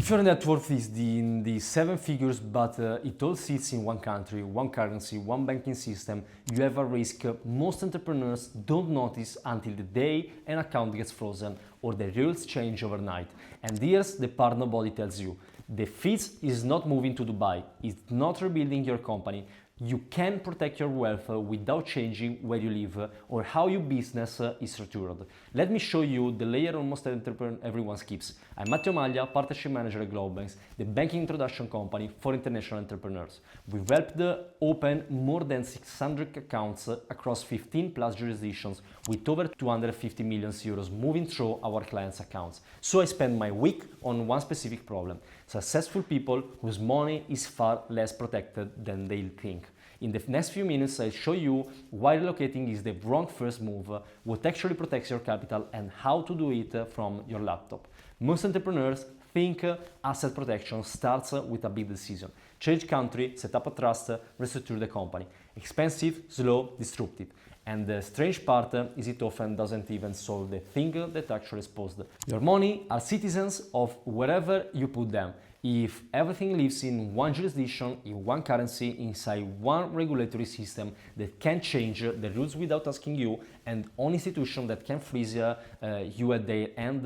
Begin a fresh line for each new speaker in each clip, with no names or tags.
If your net worth is in the seven figures, but it all sits in one country, one currency, one banking system, you have a risk most entrepreneurs don't notice until the day an account gets frozen or the rules change overnight. And here's the part nobody tells you. The fees is not moving to Dubai, it's not rebuilding your company. You can protect your wealth without changing where you live or how your business is structured. Let me show you the layer almost everyone skips. I'm Matteo Maglia, Partnership Manager at GloboBanks, the banking introduction company for international entrepreneurs. We've helped open more than 600 accounts across 15 plus jurisdictions with over 250 million euros moving through our clients' accounts. So I spend my week on one specific problem: successful people whose money is far less protected than they think. In the next few minutes, I'll show you why relocating is the wrong first move, what actually protects your capital, and how to do it from your laptop. Most entrepreneurs think asset protection starts with a big decision. Change country, set up a trust, restructure the company. Expensive, slow, disruptive. And the strange part is it often doesn't even solve the thing that actually exposed. Your money are citizens of wherever you put them. If everything lives in one jurisdiction, in one currency, inside one regulatory system that can change the rules without asking you, and one institution that can freeze you at their end,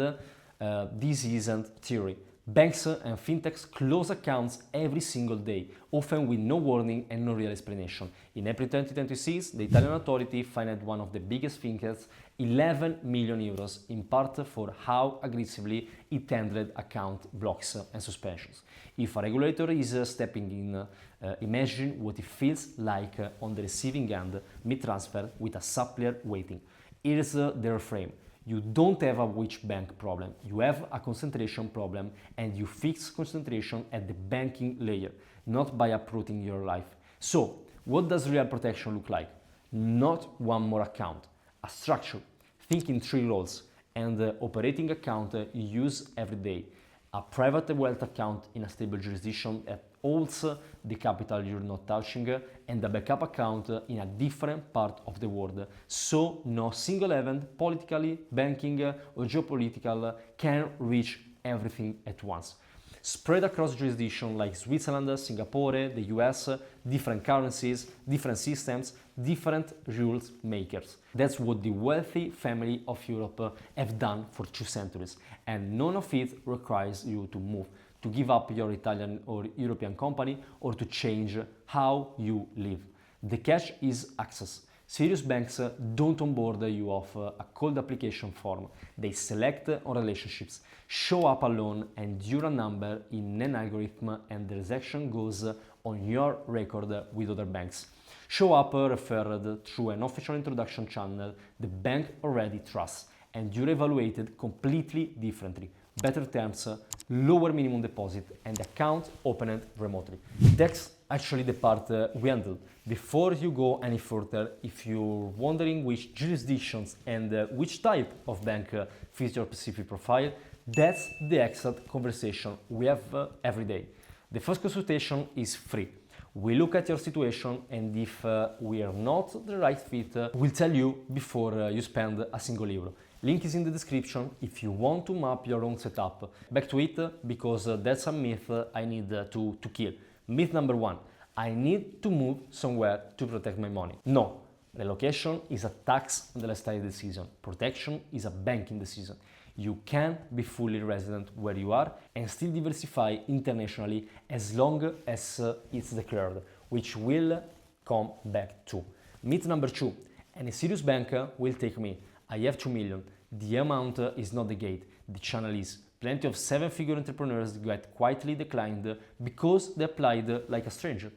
this isn't theory. Banks and fintechs close accounts every single day, often with no warning and no real explanation. In April 2026, the Italian authority fined one of the biggest fintechs 11 million euros, in part for how aggressively it handled account blocks and suspensions. If a regulator is stepping in, imagine what it feels like on the receiving end mid-transfer with a supplier waiting. Here's the reframe. You don't have a which bank problem, you have a concentration problem, and you fix concentration at the banking layer, not by uprooting your life. So, what does real protection look like? Not one more account, a structure. Think in three roles, and the operating account you use every day. A private wealth account in a stable jurisdiction that holds the capital you're not touching, and a backup account in a different part of the world. So no single event, politically, banking or geopolitical, can reach everything at once. Spread across jurisdictions like Switzerland, Singapore, the US, different currencies, different systems, different rules makers. That's what the wealthy family of Europe have done for 2 centuries, and none of it requires you to move, to give up your Italian or European company, or to change how you live. The catch is access. Serious banks don't onboard you off a cold application form. They select on relationships, show up alone, and enter a number in an algorithm, and the transaction goes on your record with other banks. Show up referred through an official introduction channel the bank already trusts, and you're evaluated completely differently. Better terms, lower minimum deposit, and account opened remotely. That's actually the part we handled. Before you go any further, if you're wondering which jurisdictions and which type of bank fits your specific profile, that's the exact conversation we have every day. The first consultation is free. We look at your situation, and if we are not the right fit, we'll tell you before you spend a single euro. Link is in the description if you want to map your own setup. Back to it, because that's a myth I need to kill. Myth number 1. I need to move somewhere to protect my money. No, relocation is a tax on the lifestyle decision. Protection is a banking decision. You can be fully resident where you are and still diversify internationally as long as it's declared, which will come back to. Myth number 2. Any serious banker will take me. I have 2 million. The amount is not the gate, the channel is. Plenty of 7-figure entrepreneurs get quietly declined because they applied like a stranger.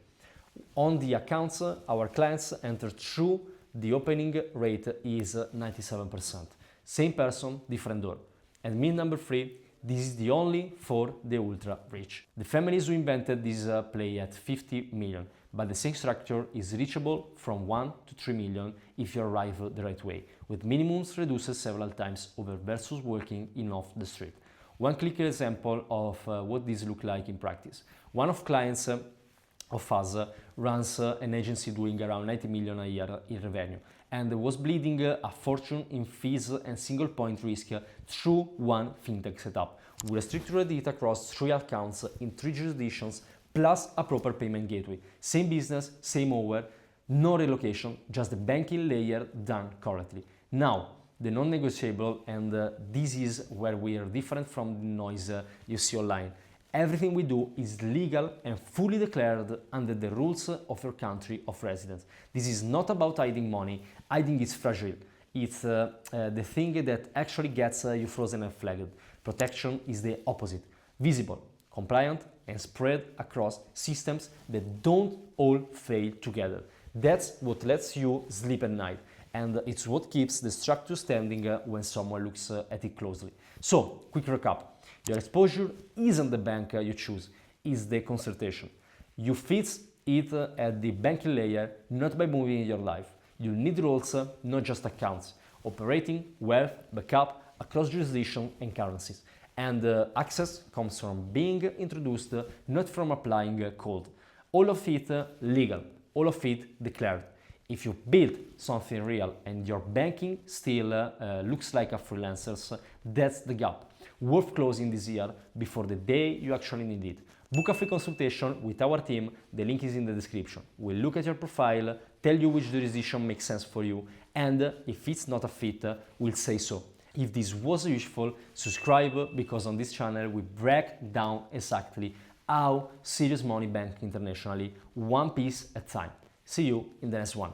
On the accounts our clients enter through, the opening rate is 97%. Same person, different door. And myth number 3, this is the only for the ultra rich. The families who invented this play at 50 million, but the same structure is reachable from 1 to 3 million if you arrive the right way, with minimums reduced several times over versus working in off the street. One quick example of what this looks like in practice. One of clients of us runs an agency doing around 90 million a year in revenue, and was bleeding a fortune in fees and single point risk through one fintech setup. with a structured it across 3 accounts in 3 jurisdictions plus a proper payment gateway. Same business, same hour, no relocation, just the banking layer done correctly. Now, the non-negotiable, and this is where we are different from the noise you see online. Everything we do is legal and fully declared under the rules of your country of residence. This is not about hiding money. Hiding is fragile. It's the thing that actually gets you frozen and flagged. Protection is the opposite. Visible, compliant, and spread across systems that don't all fail together. That's what lets you sleep at night, and it's what keeps the structure standing when someone looks at it closely. So, quick recap. Your exposure isn't the bank you choose, it's the consultation. You fix it at the banking layer, not by moving your life. You need rules, not just accounts. Operating, wealth, backup, across jurisdiction and currencies. And access comes from being introduced, not from applying code. All of it legal, all of it declared. If you build something real and your banking still looks like a freelancer's, that's the gap. Worth closing this year before the day you actually need it. Book a free consultation with our team, the link is in the description. We'll look at your profile, tell you which jurisdiction makes sense for you, and if it's not a fit, we'll say so. If this was useful, subscribe, because on this channel we break down exactly how serious money bank internationally, one piece at a time. See you in the next one.